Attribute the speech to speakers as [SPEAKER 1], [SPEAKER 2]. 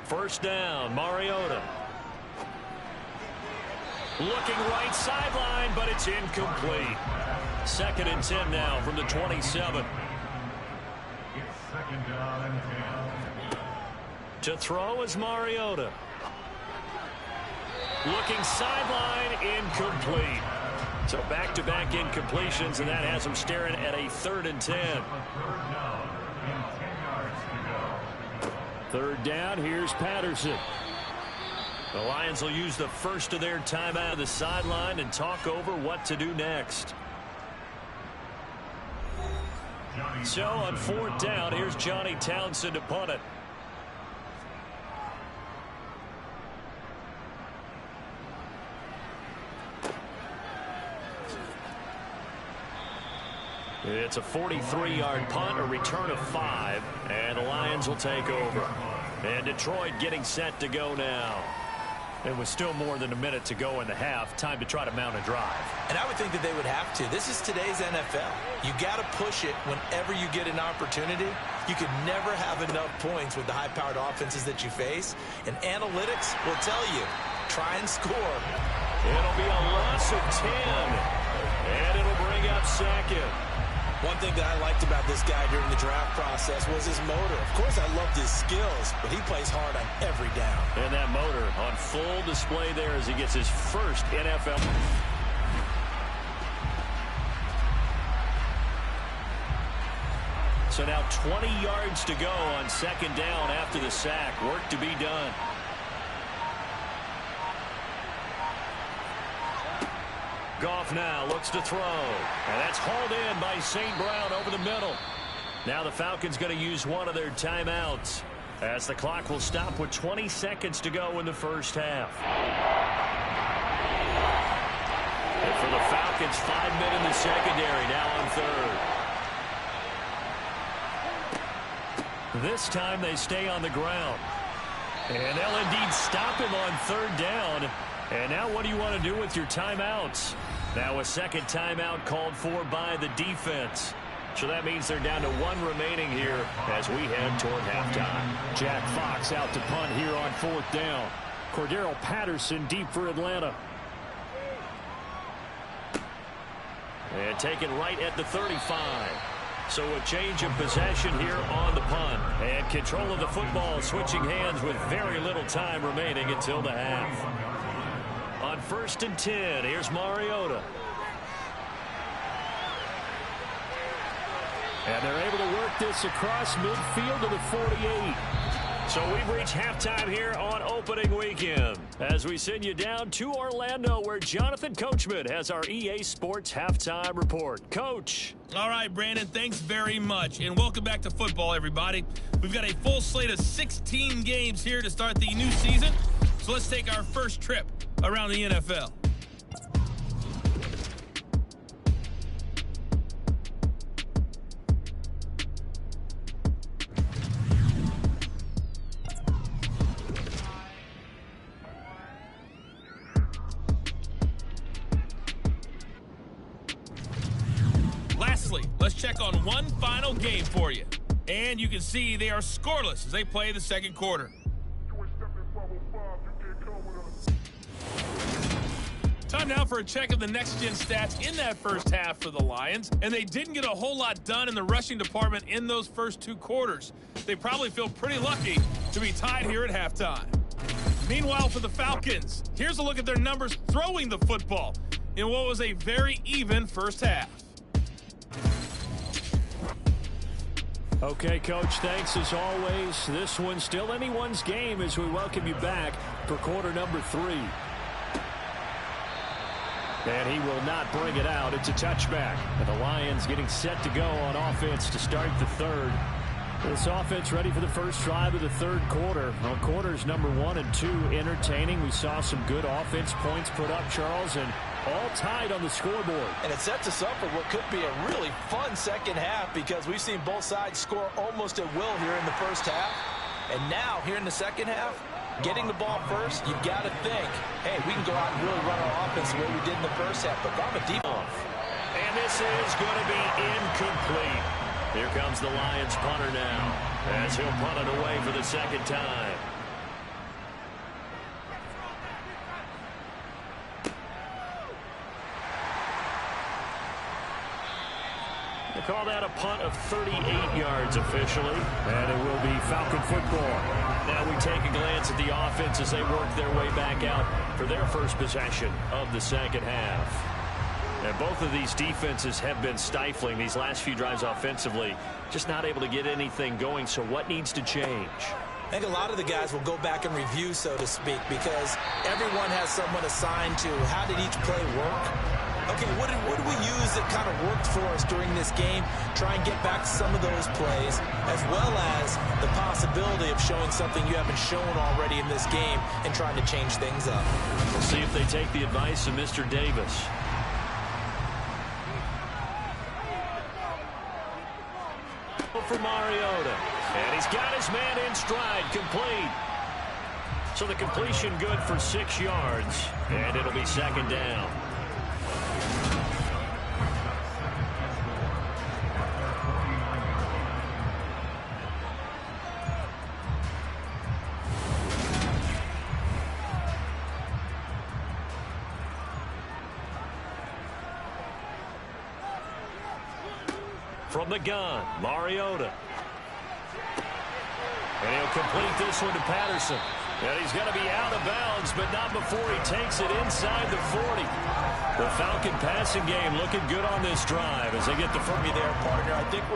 [SPEAKER 1] First down, Mariota. Looking right sideline, but it's incomplete. 2nd and 10 now from the 27. To throw is Mariota. Looking sideline, incomplete. So back-to-back incompletions, and that has him staring at a 3rd and 10. 3rd down, here's Patterson. The Lions will use the first of their timeout of the sideline and talk over what to do next. So on 4th down, here's Johnny Townsend to punt it. It's a 43-yard punt, a return of 5, and the Lions will take over. And Detroit getting set to go now. And with still more than a minute to go in the half, time to try to mount a drive.
[SPEAKER 2] And I would think that they would have to. This is today's NFL. You got to push it whenever you get an opportunity. You could never have enough points with the high-powered offenses that you face. And analytics will tell you, try and score.
[SPEAKER 1] It'll be a loss of 10. And it'll bring up 2nd.
[SPEAKER 2] One thing that I liked about this guy during the draft process was his motor. Of course, I loved his skills, but he plays hard on every down.
[SPEAKER 1] And that motor on full display there as he gets his first NFL. So now 20 yards to go on 2nd down after the sack. Work to be done. Goff now looks to throw. And that's hauled in by St. Brown over the middle. Now the Falcons going to use one of their timeouts as the clock will stop with 20 seconds to go in the first half. And for the Falcons, 5 men in the secondary now on 3rd. This time they stay on the ground. And they'll indeed stop him on 3rd down. And now what do you want to do with your timeouts? Now a 2nd timeout called for by the defense. So that means they're down to 1 remaining here as we head toward halftime.
[SPEAKER 3] Jack Fox out to punt here on 4th down. Cordero Patterson deep for Atlanta.
[SPEAKER 1] And taken right at the 35. So a change of possession here on the punt. And control of the football switching hands with very little time remaining until the half. On 1st and 10, here's Mariota.
[SPEAKER 3] And they're able to work this across midfield to the 48.
[SPEAKER 1] So we've reached halftime here on opening weekend as we send you down to Orlando where Jonathan Coachman has our EA Sports halftime report. Coach.
[SPEAKER 4] All right, Brandon, thanks very much. And welcome back to football, everybody. We've got a full slate of 16 games here to start the new season. So let's take our first trip around the NFL. Lastly, let's check on one final game for you. And you can see they are scoreless as they play the 2nd quarter. Time now for a check of the next-gen stats in that first half for the Lions. And they didn't get a whole lot done in the rushing department in those first 2 quarters. They probably feel pretty lucky to be tied here at halftime. Meanwhile, for the Falcons, here's a look at their numbers throwing the football in what was a very even first half.
[SPEAKER 3] Okay, Coach, thanks as always. This one's still anyone's game as we welcome you back for quarter number 3. And he will not bring it out. It's a touchback. And the Lions getting set to go on offense to start the 3rd. This offense ready for the first drive of the 3rd quarter. Well, quarters number 1 and 2 entertaining. We saw some good offense points put up, Charles, and all tied on the scoreboard.
[SPEAKER 2] And it sets us up for what could be a really fun 2nd half because we've seen both sides score almost at will here in the first half. And now, here in the 2nd half, getting the ball first, you've got to think, hey, we can go out and really run our offense the way we did in the first half. But I'm a deep off.
[SPEAKER 1] And this is going to be incomplete. Here comes the Lions punter now as he'll punt it away for the 2nd time.
[SPEAKER 3] They call that a punt of 38 yards officially, and it will be Falcon football. Now we take a glance at the offense as they work their way back out for their first possession of the second half. And both of these defenses have been stifling these last few drives offensively, just not able to get anything going. So what needs to change?
[SPEAKER 2] I think a lot of the guys will go back and review, so to speak, because everyone has someone assigned to how did each play work. Okay, what did we use that kind of worked for us during this game? Try and get back to some of those plays, as well as the possibility of showing something you haven't shown already in this game and trying to change things up.
[SPEAKER 3] We'll see if they take the advice of Mr. Davis. For Mariota, and he's got his man in stride, complete. So the completion good for 6 yards, and it'll be second down. From the gun, Mariota. And he'll complete this one to Patterson. And he's going to be out of bounds, but not before he takes it inside the 40. The Falcon passing game looking good on this drive as they get the first.
[SPEAKER 2] There, partner. I think